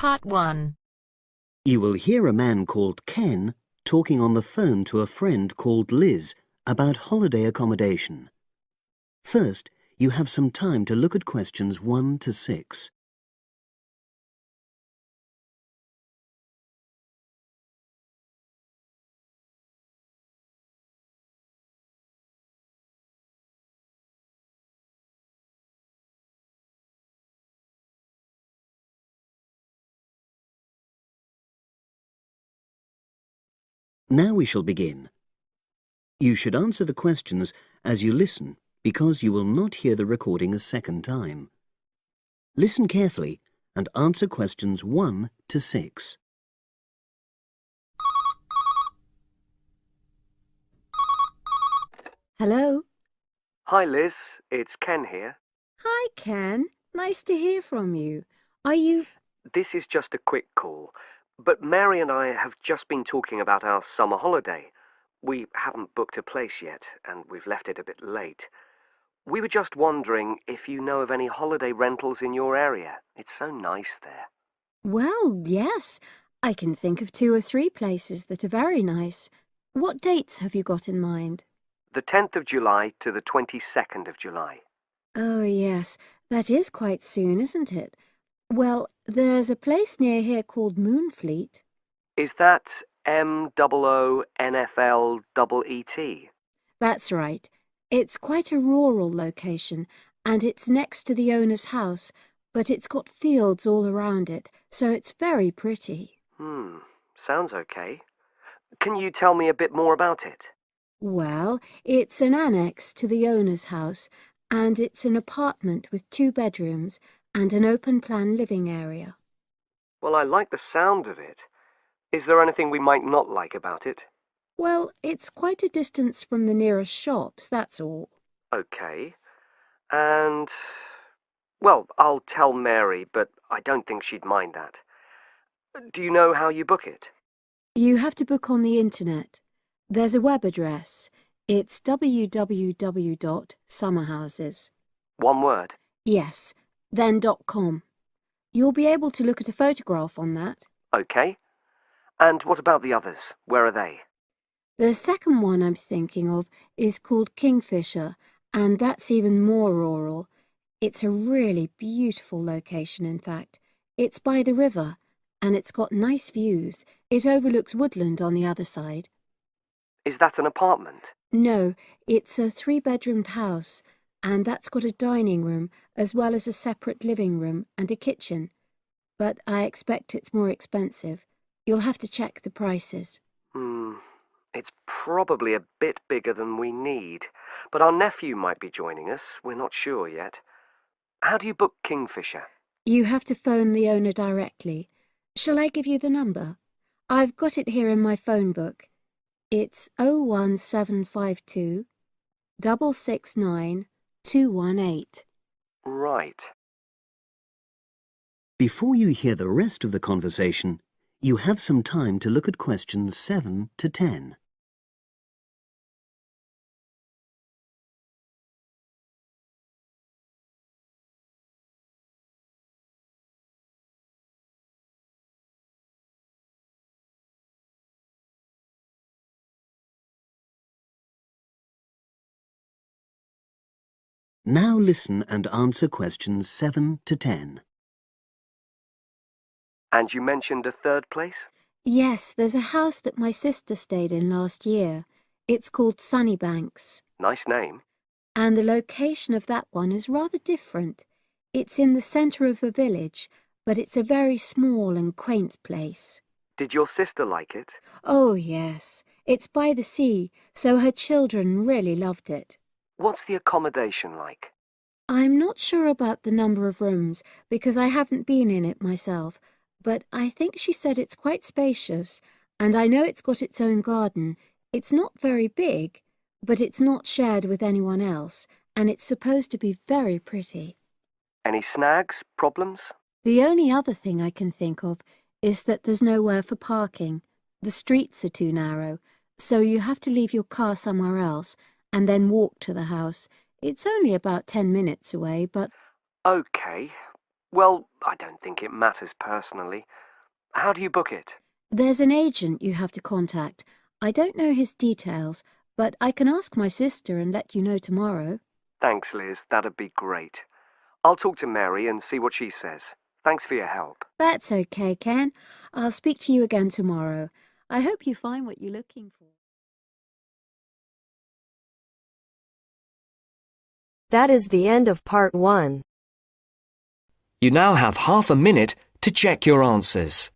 Part 1. You will hear a man called Ken talking on the phone to a friend called Liz about holiday accommodation. First, you have some time to look at questions 1 to 6. Now we shall begin. You should answer the questions as you listen because you will not hear the recording a second time. Listen carefully and answer questions 1 to 6. Hello? Hi Liz, it's Ken here. Hi, Ken. Nice to hear from you. Are you... This is just a quick call, but Mary and I have just been talking about our summer holiday. We haven't booked a place yet, and we've left it a bit late. We were just wondering if you know of any holiday rentals in your area. It's so nice there. Well, yes. I can think of 2 or 3 places that are very nice. What dates have you got in mind? The 10th of July to the 22nd of July. Oh, yes. That is quite soon, isn't it? Well, there's a place near here called Moonfleet. Is that MOONFLEET? That's right. It's quite a rural location, and it's next to the owner's house, but it's got fields all around it, so it's very pretty. Sounds okay. Can you tell me a bit more about it? Well, it's an annex to the owner's house, and it's an apartment with 2 bedrooms and an open-plan living area. Well, I like the sound of it. Is there anything we might not like about it? Well, it's quite a distance from the nearest shops, that's all. Okay. And... well, I'll tell Mary, but I don't think she'd mind that. Do you know how you book it? You have to book on the internet. There's a web address. It's www.summerhouses. One word? Yes, then .com. You'll be able to look at a photograph on that. Okay. And what about the others? Where are they? The second one I'm thinking of is called Kingfisher, and that's even more rural. It's a really beautiful location, in fact. It's by the river, and it's got nice views. It overlooks woodland on the other side. Is that an apartment? No, it's a 3-bedroomed house, and that's got a dining room as well as a separate living room and a kitchen. But I expect it's more expensive. You'll have to check the prices. It's probably a bit bigger than we need, but our nephew might be joining us. We're not sure yet. How do you book Kingfisher? You have to phone the owner directly. Shall I give you the number? I've got it here in my phone book. It's 01752 669 218. Right. Before you hear the rest of the conversation, you have some time to look at questions 7 to 10. Now listen and answer questions 7 to 10. And you mentioned a third place? Yes, there's a house that my sister stayed in last year. It's called Sunnybanks. Nice name. And the location of that one is rather different. It's in the centre of a village, but it's a very small and quaint place. Did your sister like it? Oh, yes. It's by the sea, so her children really loved it. What's the accommodation like? I'm not sure about the number of rooms, because I haven't been in it myself, but I think she said it's quite spacious, and I know it's got its own garden. It's not very big, but it's not shared with anyone else, and it's supposed to be very pretty. Any snags? Problems? The only other thing I can think of is that there's nowhere for parking. The streets are too narrow, so you have to leave your car somewhere else and then walk to the house. It's only about 10 minutes away, but... Okay. Well, I don't think it matters personally. How do you book it? There's an agent you have to contact. I don't know his details, but I can ask my sister and let you know tomorrow. Thanks, Liz. That'd be great. I'll talk to Mary and see what she says. Thanks for your help. That's okay, Ken. I'll speak to you again tomorrow. I hope you find what you're looking for. That is the end of part 1. You now have half a minute to check your answers.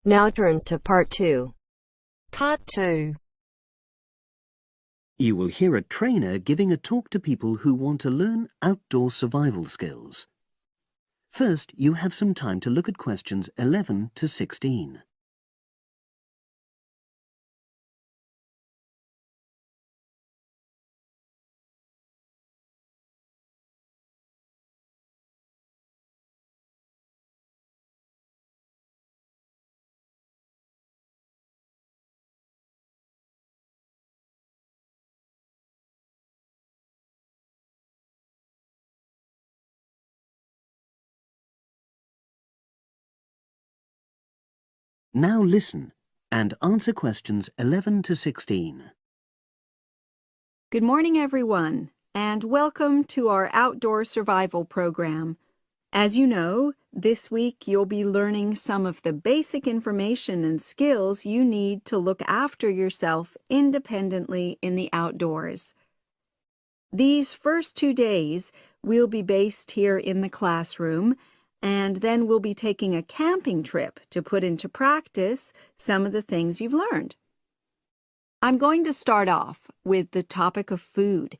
Now turns to part 2. Part 2. You will hear a trainer giving a talk to people who want to learn outdoor survival skills. First, you have some time to look at questions 11 to 16. Now listen and answer questions 11 to 16. Good morning, everyone, and welcome to our outdoor survival program. As you know, this week you'll be learning some of the basic information and skills you need to look after yourself independently in the outdoors. These first 2 days will be based here in the classroom, and then we'll be taking a camping trip to put into practice some of the things you've learned. I'm going to start off with the topic of food.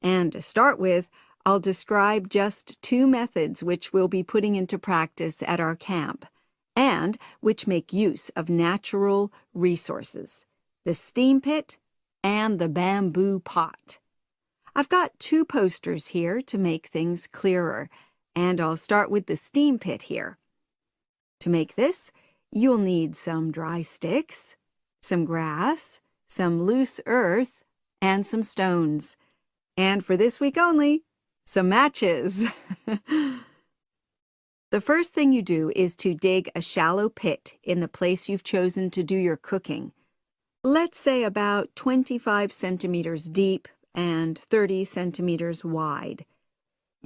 And to start with, I'll describe just 2 methods which we'll be putting into practice at our camp, and which make use of natural resources, the steam pit and the bamboo pot. I've got 2 posters here to make things clearer, and I'll start with the steam pit here. To make this, you'll need some dry sticks, some grass, some loose earth, and some stones. And for this week only, some matches. The first thing you do is to dig a shallow pit in the place you've chosen to do your cooking. Let's say about 25 centimeters deep and 30 centimeters wide.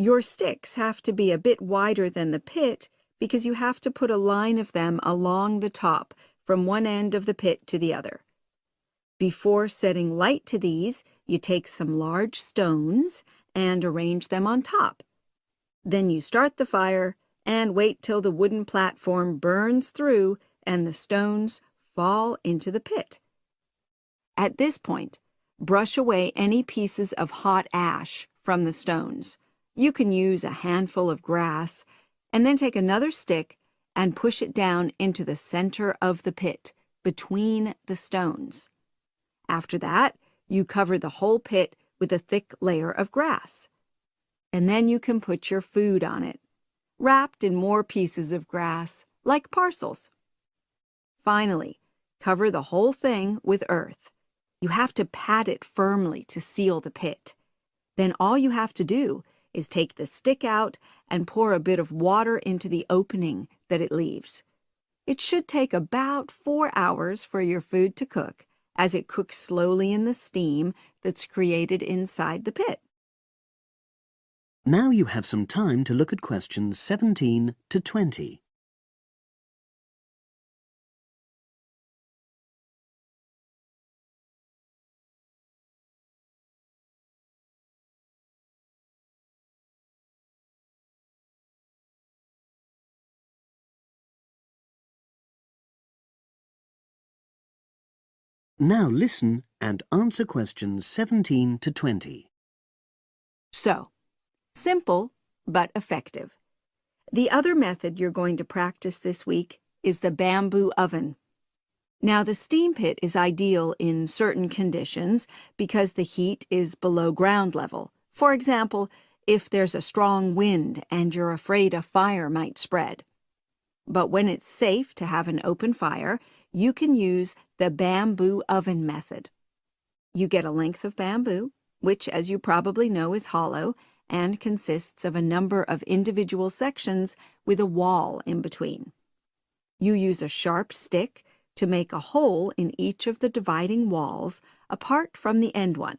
Your sticks have to be a bit wider than the pit because you have to put a line of them along the top from one end of the pit to the other. Before setting light to these, you take some large stones and arrange them on top. Then you start the fire and wait till the wooden platform burns through and the stones fall into the pit. At this point, brush away any pieces of hot ash from the stones. You can use a handful of grass, and then take another stick and push it down into the center of the pit, between the stones. After that, you cover the whole pit with a thick layer of grass. And then you can put your food on it, wrapped in more pieces of grass, like parcels. Finally, cover the whole thing with earth. You have to pat it firmly to seal the pit. Then all you have to do is take the stick out and pour a bit of water into the opening that it leaves. It should take about 4 hours for your food to cook, as it cooks slowly in the steam that's created inside the pit. Now you have some time to look at questions 17 to 20. Now listen and answer questions 17 to 20. So, simple but effective. The other method you're going to practice this week is the bamboo oven. Now, the steam pit is ideal in certain conditions because the heat is below ground level. For example, if there's a strong wind and you're afraid a fire might spread. But when it's safe to have an open fire, you can use the bamboo oven method. You get a length of bamboo, which, as you probably know, is hollow and consists of a number of individual sections with a wall in between. You use a sharp stick to make a hole in each of the dividing walls apart from the end one.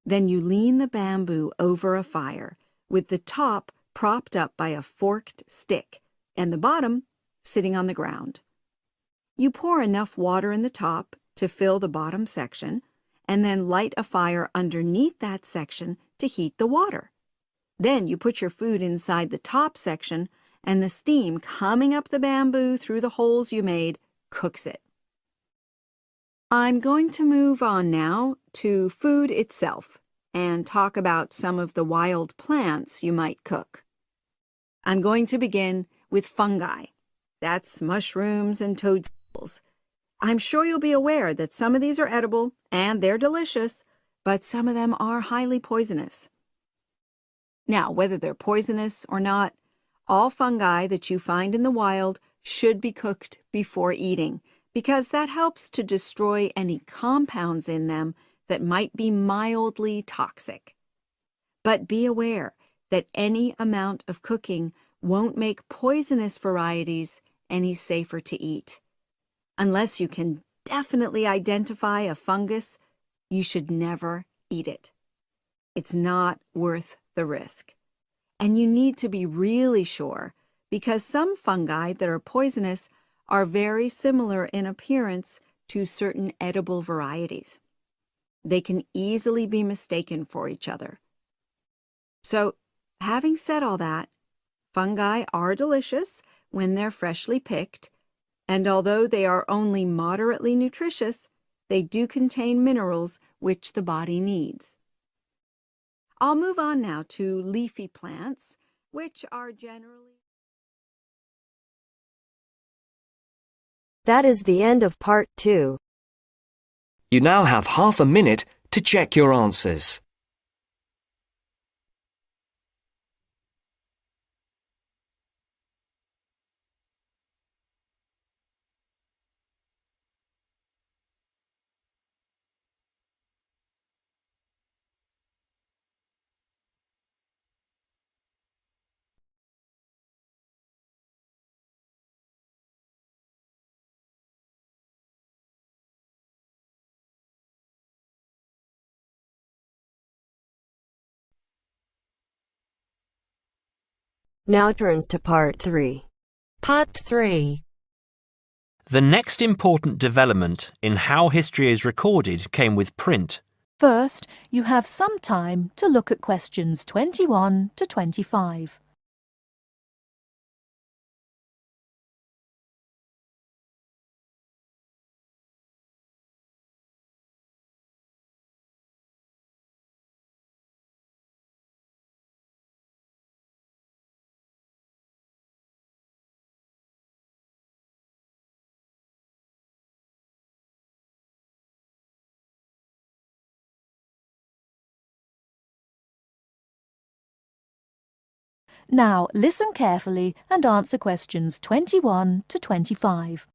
Then you lean the bamboo over a fire, with the top propped up by a forked stick and the bottom sitting on the ground. You pour enough water in the top to fill the bottom section, and then light a fire underneath that section to heat the water. Then you put your food inside the top section, and the steam coming up the bamboo through the holes you made cooks it. I'm going to move on now to food itself and talk about some of the wild plants you might cook. I'm going to begin with fungi. That's mushrooms and toadstools. I'm sure you'll be aware that some of these are edible and they're delicious, but some of them are highly poisonous. Now, whether they're poisonous or not, all fungi that you find in the wild should be cooked before eating, because that helps to destroy any compounds in them that might be mildly toxic. But be aware that any amount of cooking won't make poisonous varieties any safer to eat. Unless you can definitely identify a fungus, you should never eat it. It's not worth the risk. And you need to be really sure, because some fungi that are poisonous are very similar in appearance to certain edible varieties. They can easily be mistaken for each other. So, having said all that, fungi are delicious when they're freshly picked, and although they are only moderately nutritious, they do contain minerals which the body needs. I'll move on now to leafy plants, which are generally... That is the end of part 2. You now have half a minute to check your answers. Now turns to part 3. Part 3. The next important development in how history is recorded came with print. First, you have some time to look at questions 21 to 25. Now, listen carefully and answer questions 21 to 25.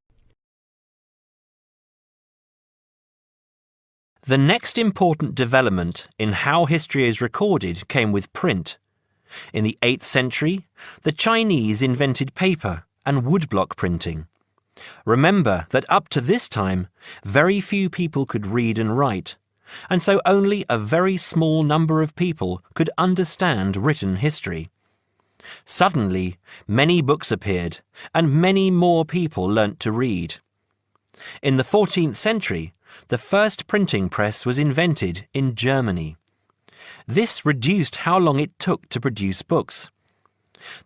The next important development in how history is recorded came with print. In the 8th century, the Chinese invented paper and woodblock printing. Remember that up to this time, very few people could read and write, and so only a very small number of people could understand written history. Suddenly, many books appeared, and many more people learnt to read. In the 14th century, the first printing press was invented in Germany. This reduced how long it took to produce books.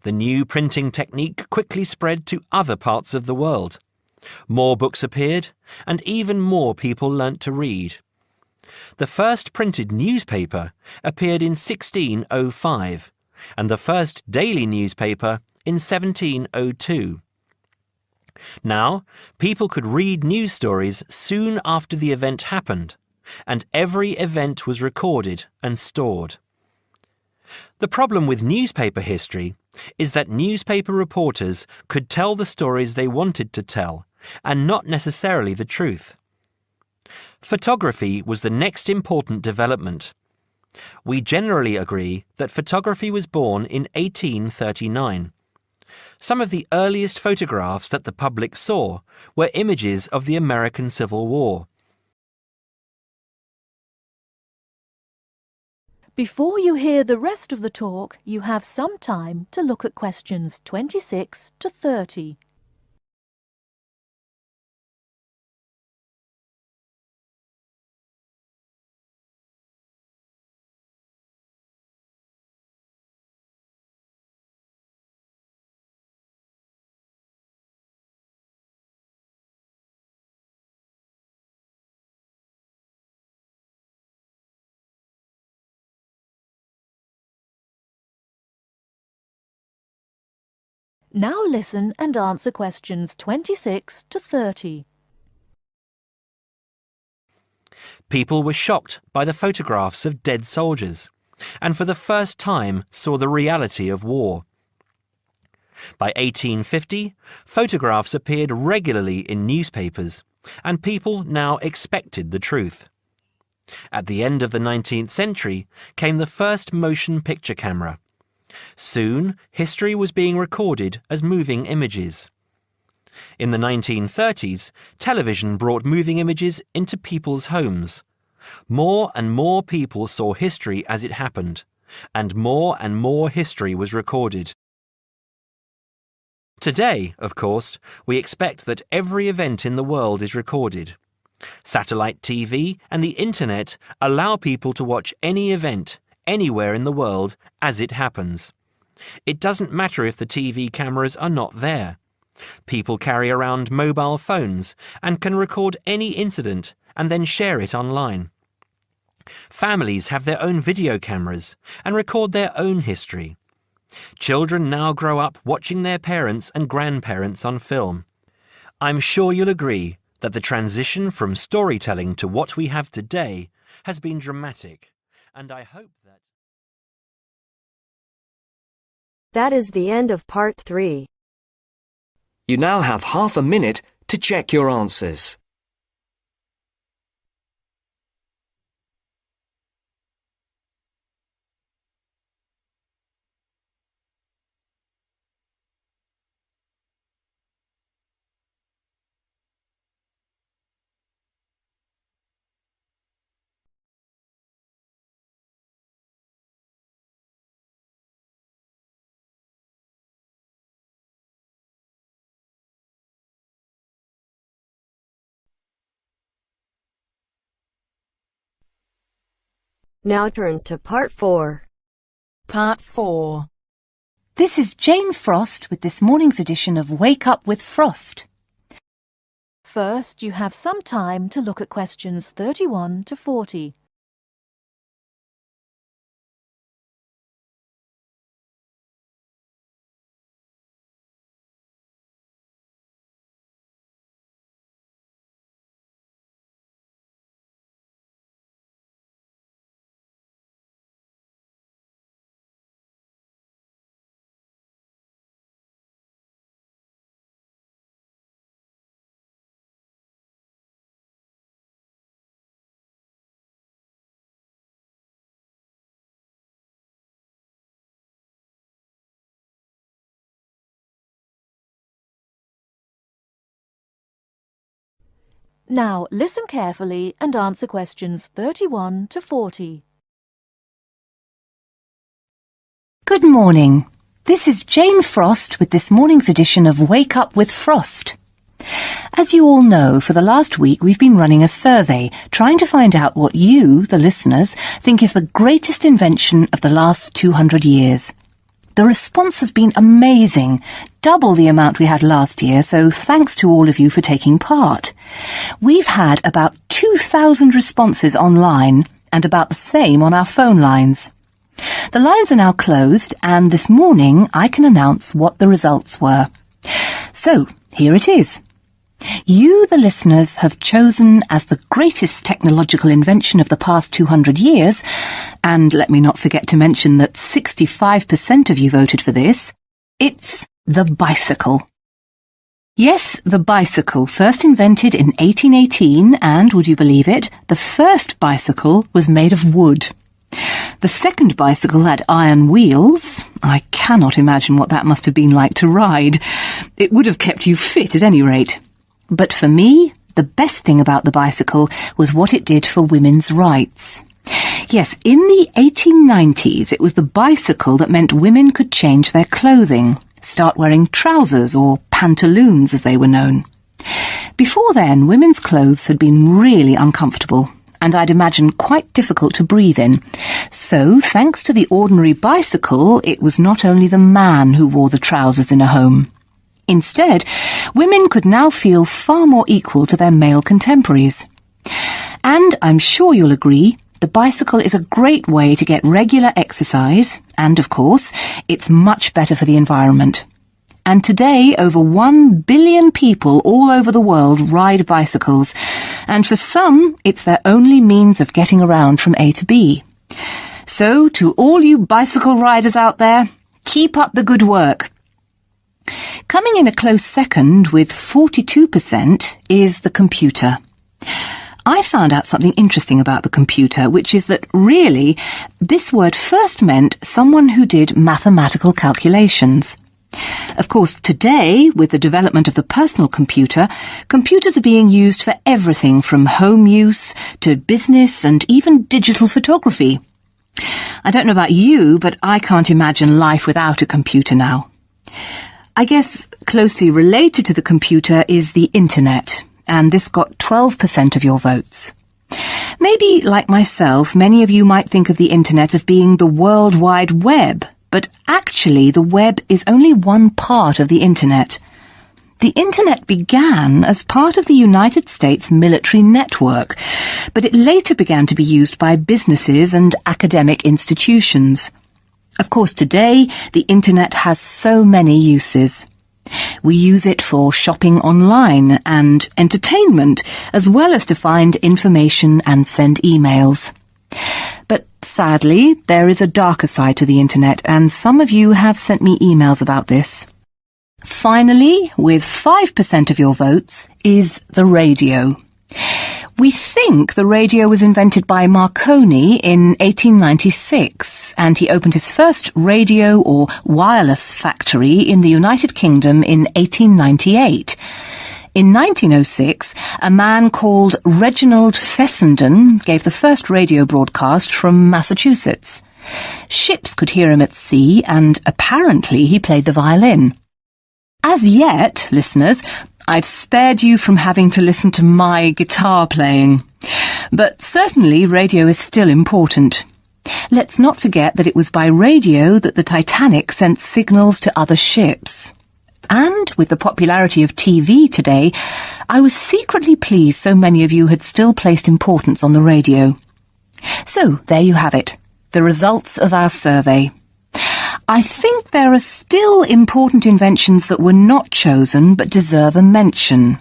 The new printing technique quickly spread to other parts of the world. More books appeared, and even more people learnt to read. The first printed newspaper appeared in 1605, and the first daily newspaper in 1702. Now, people could read news stories soon after the event happened, and every event was recorded and stored. The problem with newspaper history is that newspaper reporters could tell the stories they wanted to tell, and not necessarily the truth. Photography was the next important development. We generally agree that photography was born in 1839. Some of the earliest photographs that the public saw were images of the American Civil War. Before you hear the rest of the talk, you have some time to look at questions 26 to 30. Now listen and answer questions 26 to 30. People were shocked by the photographs of dead soldiers, and for the first time saw the reality of war. By 1850, photographs appeared regularly in newspapers, and people now expected the truth. At the end of the 19th century came the first motion picture camera. Soon, history was being recorded as moving images. In the 1930s, television brought moving images into people's homes. More and more people saw history as it happened, and more history was recorded. Today, of course, we expect that every event in the world is recorded. Satellite TV and the Internet allow people to watch any event, anywhere in the world, as it happens. It doesn't matter if the TV cameras are not there. People carry around mobile phones and can record any incident and then share it online. Families have their own video cameras and record their own history. Children now grow up watching their parents and grandparents on film. I'm sure you'll agree that the transition from storytelling to what we have today has been dramatic, and I hope that... That is the end of part 3. You now have half a minute to check your answers. Now turns to part 4. Part 4. This is Jane Frost with this morning's edition of Wake Up with Frost. First, you have some time to look at questions 31 to 40. Now listen carefully and answer questions 31 to 40. Good morning. This is Jane Frost with this morning's edition of Wake Up with Frost. As you all know, for the last week we've been running a survey trying to find out what you, the listeners, think is the greatest invention of the last 200 years. The response has been amazing, double the amount we had last year, so thanks to all of you for taking part. We've had about 2,000 responses online and about the same on our phone lines. The lines are now closed, and this morning I can announce what the results were. So, here it is. You, the listeners, have chosen as the greatest technological invention of the past 200 years, and let me not forget to mention that 65% of you voted for this, it's the bicycle. Yes, the bicycle, first invented in 1818, and, would you believe it, the first bicycle was made of wood. The second bicycle had iron wheels. I cannot imagine what that must have been like to ride. It would have kept you fit at any rate. But for me, the best thing about the bicycle was what it did for women's rights. Yes, in the 1890s, it was the bicycle that meant women could change their clothing, start wearing trousers or pantaloons as they were known. Before then, women's clothes had been really uncomfortable, and I'd imagine quite difficult to breathe in. So, thanks to the ordinary bicycle, it was not only the man who wore the trousers in a home. Instead, women could now feel far more equal to their male contemporaries. And I'm sure you'll agree, the bicycle is a great way to get regular exercise, and of course, it's much better for the environment. And today, over 1 billion people all over the world ride bicycles, and for some, it's their only means of getting around from A to B. So, to all you bicycle riders out there, keep up the good work. Coming in a close second with 42% is the computer. I found out something interesting about the computer, which is that really, this word first meant someone who did mathematical calculations. Of course, today, with the development of the personal computer, computers are being used for everything from home use to business and even digital photography. I don't know about you, but I can't imagine life without a computer now. I guess closely related to the computer is the internet, and this got 12% of your votes. Maybe, like myself, many of you might think of the internet as being the World Wide Web, but actually the web is only one part of the internet. The internet began as part of the United States military network, but it later began to be used by businesses and academic institutions. Of course, today, the internet has so many uses. We use it for shopping online and entertainment, as well as to find information and send emails. But sadly, there is a darker side to the internet, and some of you have sent me emails about this. Finally, with 5% of your votes, is the radio. We think the radio was invented by Marconi in 1896, and he opened his first radio or wireless factory in the United Kingdom in 1898. In 1906, a man called Reginald Fessenden gave the first radio broadcast from Massachusetts. Ships could hear him at sea, and apparently he played the violin. As yet, listeners, I've spared you from having to listen to my guitar playing. But certainly radio is still important. Let's not forget that it was by radio that the Titanic sent signals to other ships. And with the popularity of TV today, I was secretly pleased so many of you had still placed importance on the radio. So, there you have it, the results of our survey. I think there are still important inventions that were not chosen but deserve a mention.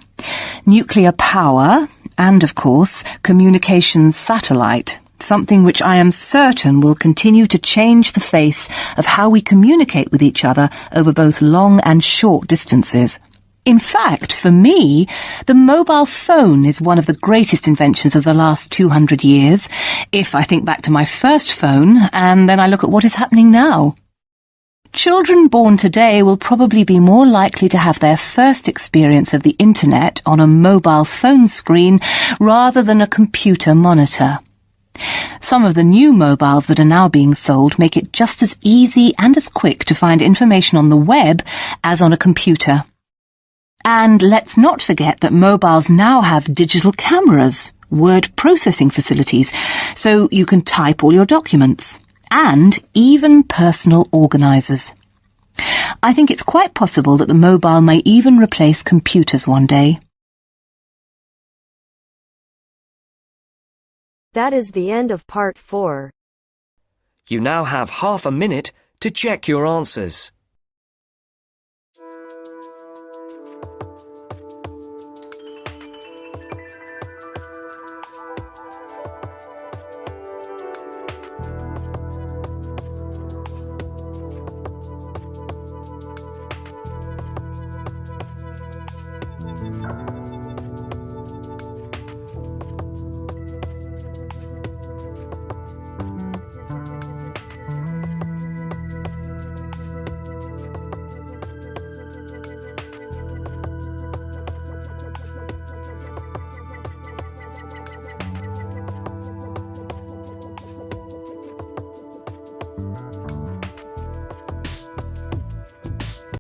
Nuclear power and, of course, communications satellite, something which I am certain will continue to change the face of how we communicate with each other over both long and short distances. In fact, for me, the mobile phone is one of the greatest inventions of the last 200 years, if I think back to my first phone and then I look at what is happening now. Children born today will probably be more likely to have their first experience of the internet on a mobile phone screen rather than a computer monitor. Some of the new mobiles that are now being sold make it just as easy and as quick to find information on the web as on a computer. And let's not forget that mobiles now have digital cameras, word processing facilities, so you can type all your documents, and even personal organisers. I think it's quite possible that the mobile may even replace computers one day. That is the end of part 4. You now have half a minute to check your answers.